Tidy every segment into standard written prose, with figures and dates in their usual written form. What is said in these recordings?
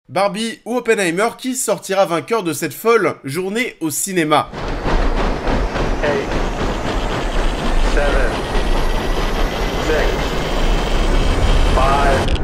Barbie ou Oppenheimer, qui sortira vainqueur de cette folle journée au cinéma? 8, 7, 6, 5, 4.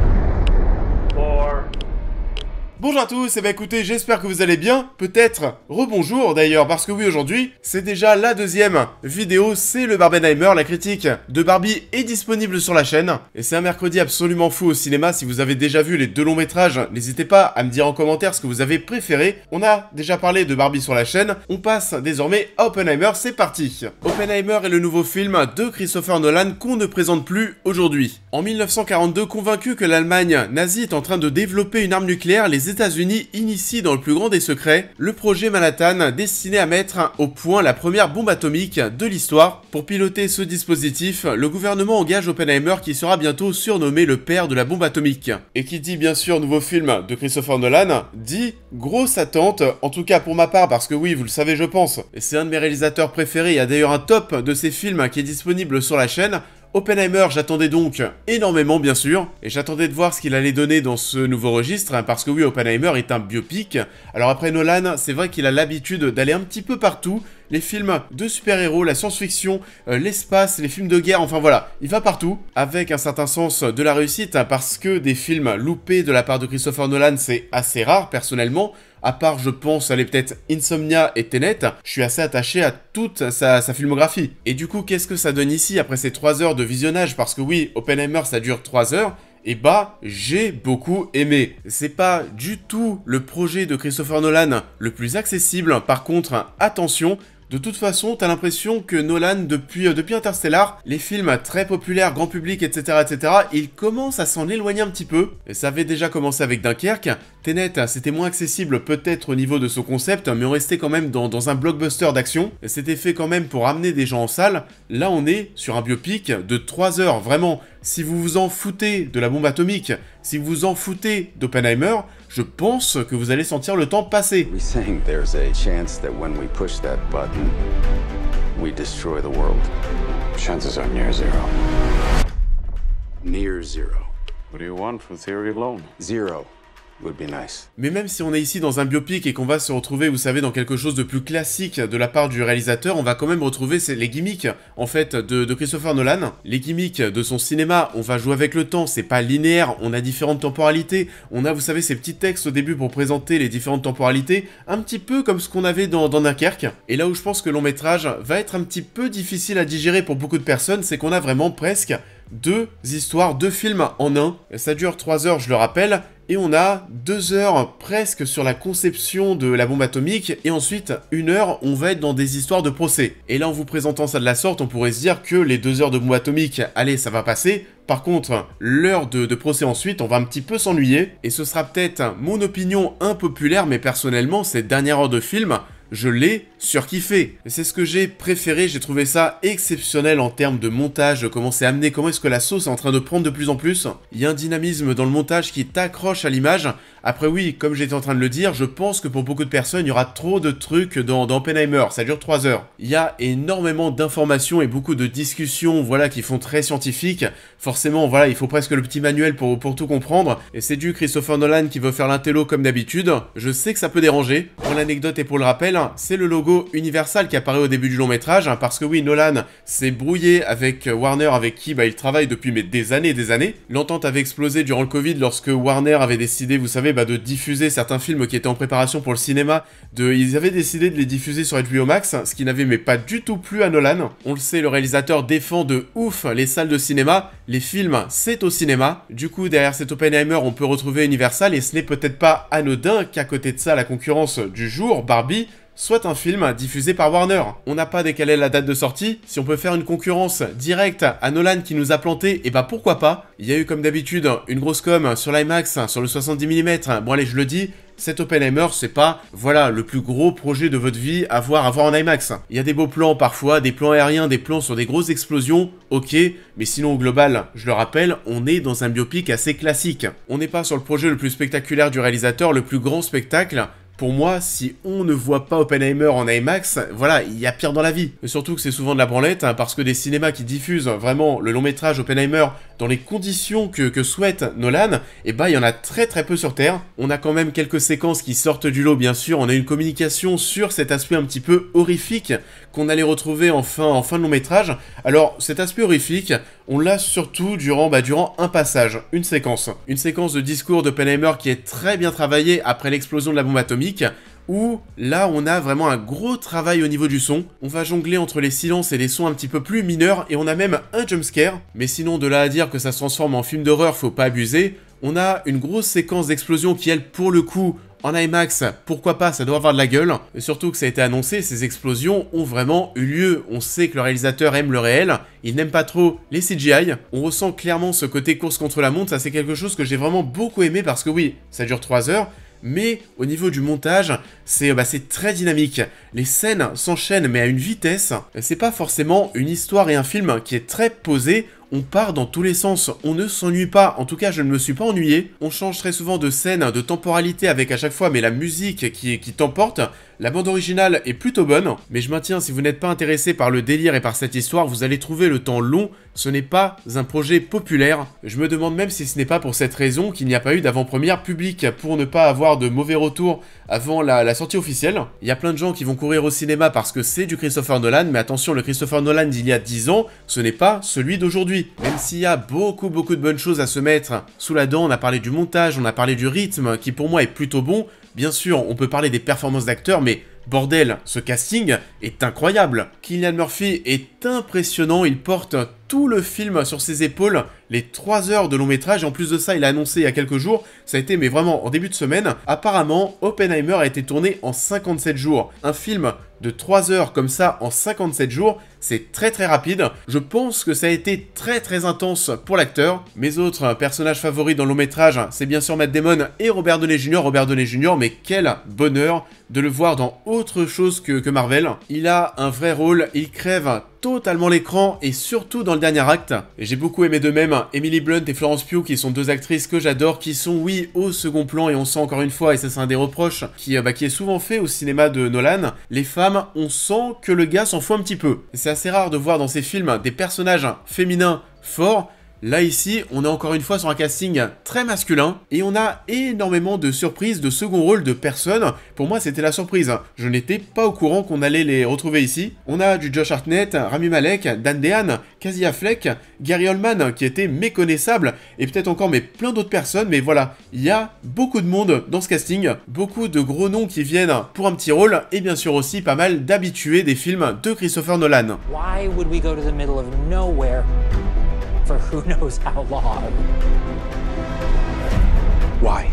Bonjour à tous, et bah écoutez, j'espère que vous allez bien, peut-être rebonjour d'ailleurs, parce que oui, aujourd'hui, c'est déjà la deuxième vidéo, c'est le Barbenheimer, la critique de Barbie est disponible sur la chaîne, et c'est un mercredi absolument fou au cinéma. Si vous avez déjà vu les deux longs métrages, n'hésitez pas à me dire en commentaire ce que vous avez préféré. On a déjà parlé de Barbie sur la chaîne, on passe désormais à Oppenheimer, c'est parti. Oppenheimer est le nouveau film de Christopher Nolan qu'on ne présente plus aujourd'hui. En 1942, convaincu que l'Allemagne nazie est en train de développer une arme nucléaire, les États-Unis initient dans le plus grand des secrets le projet Manhattan destiné à mettre au point la première bombe atomique de l'histoire. Pour piloter ce dispositif, le gouvernement engage Oppenheimer qui sera bientôt surnommé le père de la bombe atomique. Et qui dit bien sûr nouveau film de Christopher Nolan, dit grosse attente, en tout cas pour ma part parce que oui, vous le savez je pense, et c'est un de mes réalisateurs préférés, il y a d'ailleurs un top de ses films qui est disponible sur la chaîne. Oppenheimer, j'attendais donc énormément bien sûr, et j'attendais de voir ce qu'il allait donner dans ce nouveau registre, parce que oui, Oppenheimer est un biopic. Alors après Nolan, c'est vrai qu'il a l'habitude d'aller un petit peu partout, les films de super-héros, la science-fiction, l'espace, les films de guerre, enfin voilà, il va partout, avec un certain sens de la réussite, parce que des films loupés de la part de Christopher Nolan, c'est assez rare personnellement. À part, je pense, aller peut-être Insomnia et Tenet, je suis assez attaché à toute sa filmographie. Et du coup, qu'est-ce que ça donne ici après ces 3 heures de visionnage? Parce que oui, Oppenheimer, ça dure 3 heures. Et bah, j'ai beaucoup aimé. C'est pas du tout le projet de Christopher Nolan le plus accessible. Par contre, attention, de toute façon, t'as l'impression que Nolan, depuis Interstellar, les films très populaires, grand public, etc., il commence à s'en éloigner un petit peu. Et ça avait déjà commencé avec Dunkerque. Tenet, c'était moins accessible peut-être au niveau de son concept, mais on restait quand même dans un blockbuster d'action. C'était fait quand même pour amener des gens en salle. Là, on est sur un biopic de 3 heures, vraiment. Si vous vous en foutez de la bombe atomique, si vous vous en foutez d'Oppenheimer, je pense que vous allez sentir le temps passer. We think there's a chance that when we push that button, we destroy the world. Chances are near zero. Near zero. What do you want for theory alone? Zero would be nice. Mais même si on est ici dans un biopic et qu'on va se retrouver, vous savez, dans quelque chose de plus classique de la part du réalisateur, on va quand même retrouver les gimmicks, en fait, de Christopher Nolan. Les gimmicks de son cinéma, on va jouer avec le temps, c'est pas linéaire, on a différentes temporalités, on a, vous savez, ces petits textes au début pour présenter les différentes temporalités, un petit peu comme ce qu'on avait dans Dunkerque. Et là où je pense que le long métrage va être un petit peu difficile à digérer pour beaucoup de personnes, c'est qu'on a vraiment presque 2 histoires, 2 films en un. Ça dure 3 heures, je le rappelle, et on a 2 heures presque sur la conception de la bombe atomique, et ensuite 1 heure, on va être dans des histoires de procès. Et là, en vous présentant ça de la sorte, on pourrait se dire que les 2 heures de bombe atomique, allez, ça va passer. Par contre, l'heure de procès ensuite, on va un petit peu s'ennuyer, et ce sera peut-être mon opinion impopulaire, mais personnellement, cette dernière heure de film, je l'ai surkiffé. C'est ce que j'ai préféré, j'ai trouvé ça exceptionnel en termes de montage, comment c'est amené, comment est-ce que la sauce est en train de prendre de plus en plus. Il y a un dynamisme dans le montage qui t'accroche à l'image. Après oui, comme j'étais en train de le dire, je pense que pour beaucoup de personnes, il y aura trop de trucs dans Oppenheimer, ça dure 3 heures. Il y a énormément d'informations et beaucoup de discussions, voilà, qui font très scientifiques. Forcément, voilà, il faut presque le petit manuel pour tout comprendre. Et c'est du Christopher Nolan qui veut faire l'intello comme d'habitude. Je sais que ça peut déranger. Pour l'anecdote et pour le rappel, c'est le logo Universal qui apparaît au début du long métrage, parce que oui, Nolan s'est brouillé avec Warner, avec qui il travaille depuis des années et des années. L'entente avait explosé durant le Covid lorsque Warner avait décidé, vous savez, de diffuser certains films qui étaient en préparation pour le cinéma. Ils avaient décidé de les diffuser sur HBO Max, ce qui n'avait pas du tout plu à Nolan. On le sait, le réalisateur défend de ouf les salles de cinéma, les films c'est au cinéma. Du coup, derrière cet Oppenheimer, on peut retrouver Universal, et ce n'est peut-être pas anodin qu'à côté de ça, la concurrence du jour, Barbie, soit un film diffusé par Warner. On n'a pas décalé la date de sortie, si on peut faire une concurrence directe à Nolan qui nous a planté, et pourquoi pas. Il y a eu comme d'habitude une grosse com sur l'IMAX, sur le 70 mm, bon allez je le dis, cet Oppenheimer, c'est pas, voilà, le plus gros projet de votre vie à voir en IMAX. Il y a des beaux plans parfois, des plans aériens, des plans sur des grosses explosions, ok, mais sinon au global, je le rappelle, on est dans un biopic assez classique. On n'est pas sur le projet le plus spectaculaire du réalisateur, le plus grand spectacle. Pour moi, si on ne voit pas Oppenheimer en IMAX, voilà, il y a pire dans la vie. Et surtout que c'est souvent de la branlette, parce que des cinémas qui diffusent vraiment le long métrage Oppenheimer dans les conditions que souhaite Nolan, et bah il y en a très peu sur Terre. On a quand même quelques séquences qui sortent du lot, bien sûr. On a une communication sur cet aspect un petit peu horrifique qu'on allait retrouver en fin de long métrage. Alors cet aspect horrifique, on l'a surtout durant un passage, une séquence de discours d'Oppenheimer qui est très bien travaillée après l'explosion de la bombe atomique, où là on a vraiment un gros travail au niveau du son. On va jongler entre les silences et les sons un petit peu plus mineurs, et on a même un jumpscare, mais sinon de là à dire que ça se transforme en film d'horreur, faut pas abuser. On a une grosse séquence d'explosion qui, elle, pour le coup, en IMAX, pourquoi pas, ça doit avoir de la gueule. Et surtout que ça a été annoncé, ces explosions ont vraiment eu lieu. On sait que le réalisateur aime le réel, il n'aime pas trop les CGI. On ressent clairement ce côté course contre la montre, ça c'est quelque chose que j'ai vraiment beaucoup aimé parce que oui, ça dure 3 heures, mais au niveau du montage, c'est très dynamique. Les scènes s'enchaînent mais à une vitesse. C'est pas forcément une histoire et un film qui est très posé. On part dans tous les sens, on ne s'ennuie pas, en tout cas je ne me suis pas ennuyé. On change très souvent de scène, de temporalité avec à chaque fois mais la musique qui t'emporte. La bande originale est plutôt bonne, mais je maintiens, si vous n'êtes pas intéressé par le délire et par cette histoire, vous allez trouver le temps long. Ce n'est pas un projet populaire. Je me demande même si ce n'est pas pour cette raison qu'il n'y a pas eu d'avant-première publique, pour ne pas avoir de mauvais retours avant la sortie officielle. Il y a plein de gens qui vont courir au cinéma parce que c'est du Christopher Nolan, mais attention, le Christopher Nolan d'il y a 10 ans, ce n'est pas celui d'aujourd'hui. Même s'il y a beaucoup de bonnes choses à se mettre sous la dent, on a parlé du montage, on a parlé du rythme, qui pour moi est plutôt bon. Bien sûr, on peut parler des performances d'acteurs, mais bordel, ce casting est incroyable. Cillian Murphy est impressionnant, il porte tout le film sur ses épaules, les 3 heures de long métrage, et en plus de ça, il a annoncé il y a quelques jours, ça a été mais vraiment en début de semaine, apparemment, Oppenheimer a été tourné en 57 jours. Un film de 3 heures comme ça en 57 jours, c'est très rapide. Je pense que ça a été très intense pour l'acteur. Mes autres personnages favoris dans le long métrage, c'est bien sûr Matt Damon et Robert Downey Jr. Robert Downey Jr., mais quel bonheur de le voir dans autre chose que Marvel. Il a un vrai rôle, il crève totalement l'écran, et surtout dans le dernier acte. J'ai beaucoup aimé de même Emily Blunt et Florence Pugh, qui sont deux actrices que j'adore, qui sont oui au second plan, et on sent encore une fois, et ça c'est un des reproches qui est souvent fait au cinéma de Nolan, les femmes, on sent que le gars s'en fout un petit peu. C'est assez rare de voir dans ces films des personnages féminins forts. Là ici, on est encore une fois sur un casting très masculin, et on a énormément de surprises de second rôle de personnes. Pour moi, c'était la surprise. Je n'étais pas au courant qu'on allait les retrouver ici. On a du Josh Hartnett, Rami Malek, Dan Dehan, Casey Affleck, Gary Oldman qui était méconnaissable, et peut-être encore mais plein d'autres personnes, mais voilà, il y a beaucoup de monde dans ce casting, beaucoup de gros noms qui viennent pour un petit rôle, et bien sûr aussi pas mal d'habitués des films de Christopher Nolan. Why would we go to the middle of nowhere for who knows how long? Why?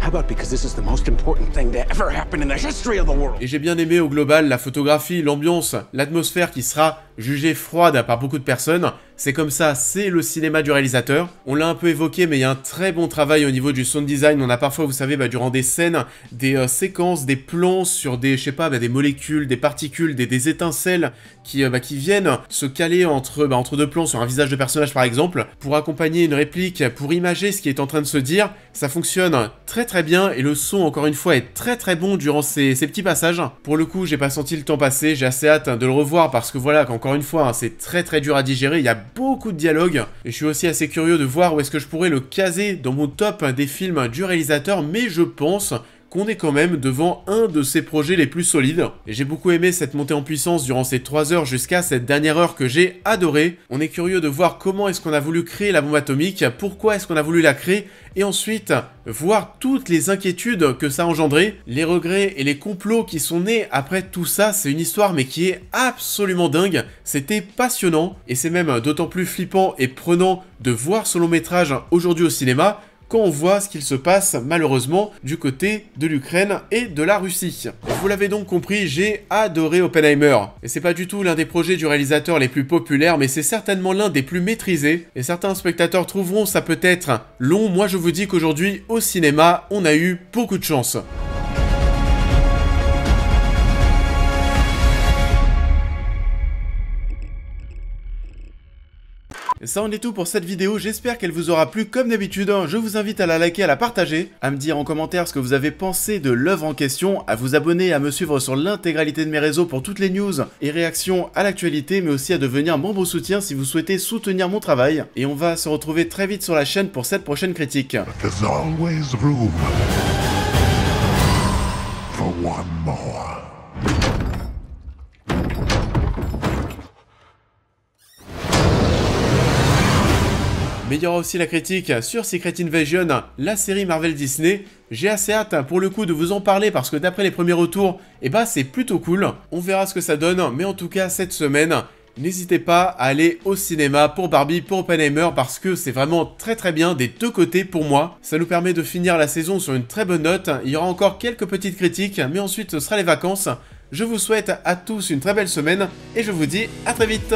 How about because this is the most important thing to ever happen in the history of the world? Et j'ai bien aimé au global la photographie, l'ambiance, l'atmosphère qui sera jugée froide par beaucoup de personnes. C'est comme ça, c'est le cinéma du réalisateur. On l'a un peu évoqué, mais il y a un très bon travail au niveau du sound design. On a parfois, vous savez, durant des scènes, des séquences, des plans sur des, des molécules, des particules, des étincelles qui viennent se caler entre deux plans sur un visage de personnage par exemple, pour accompagner une réplique, pour imager ce qui est en train de se dire. Ça fonctionne très bien, et le son, encore une fois, est très bon durant ces petits passages. Pour le coup, j'ai pas senti le temps passer, j'ai assez hâte de le revoir, parce que voilà, encore une fois, c'est très dur à digérer, il y a beaucoup de dialogues, et je suis aussi assez curieux de voir où est-ce que je pourrais le caser dans mon top des films du réalisateur, mais je pense qu'on est quand même devant un de ses projets les plus solides. Et j'ai beaucoup aimé cette montée en puissance durant ces 3 heures jusqu'à cette dernière heure que j'ai adoré. On est curieux de voir comment est-ce qu'on a voulu créer la bombe atomique, pourquoi est-ce qu'on a voulu la créer, et ensuite voir toutes les inquiétudes que ça a engendré, les regrets et les complots qui sont nés après tout ça. C'est une histoire mais qui est absolument dingue. C'était passionnant, et c'est même d'autant plus flippant et prenant de voir ce long métrage aujourd'hui au cinéma, quand on voit ce qu'il se passe malheureusement du côté de l'Ukraine et de la Russie. Vous l'avez donc compris, j'ai adoré Oppenheimer. Et c'est pas du tout l'un des projets du réalisateur les plus populaires, mais c'est certainement l'un des plus maîtrisés. Et certains spectateurs trouveront ça peut-être long. Moi je vous dis qu'aujourd'hui au cinéma, on a eu beaucoup de chance. Et ça en est tout pour cette vidéo, j'espère qu'elle vous aura plu comme d'habitude. Je vous invite à la liker, à la partager, à me dire en commentaire ce que vous avez pensé de l'œuvre en question, à vous abonner, à me suivre sur l'intégralité de mes réseaux pour toutes les news et réactions à l'actualité, mais aussi à devenir membre soutien si vous souhaitez soutenir mon travail. Et on va se retrouver très vite sur la chaîne pour cette prochaine critique. There's always room for one more. Mais il y aura aussi la critique sur Secret Invasion, la série Marvel Disney. J'ai assez hâte pour le coup de vous en parler parce que d'après les premiers retours, c'est plutôt cool. On verra ce que ça donne, mais en tout cas cette semaine, n'hésitez pas à aller au cinéma pour Barbie, pour Oppenheimer, parce que c'est vraiment très bien des deux côtés pour moi. Ça nous permet de finir la saison sur une très bonne note. Il y aura encore quelques petites critiques, mais ensuite ce sera les vacances. Je vous souhaite à tous une très belle semaine et je vous dis à très vite.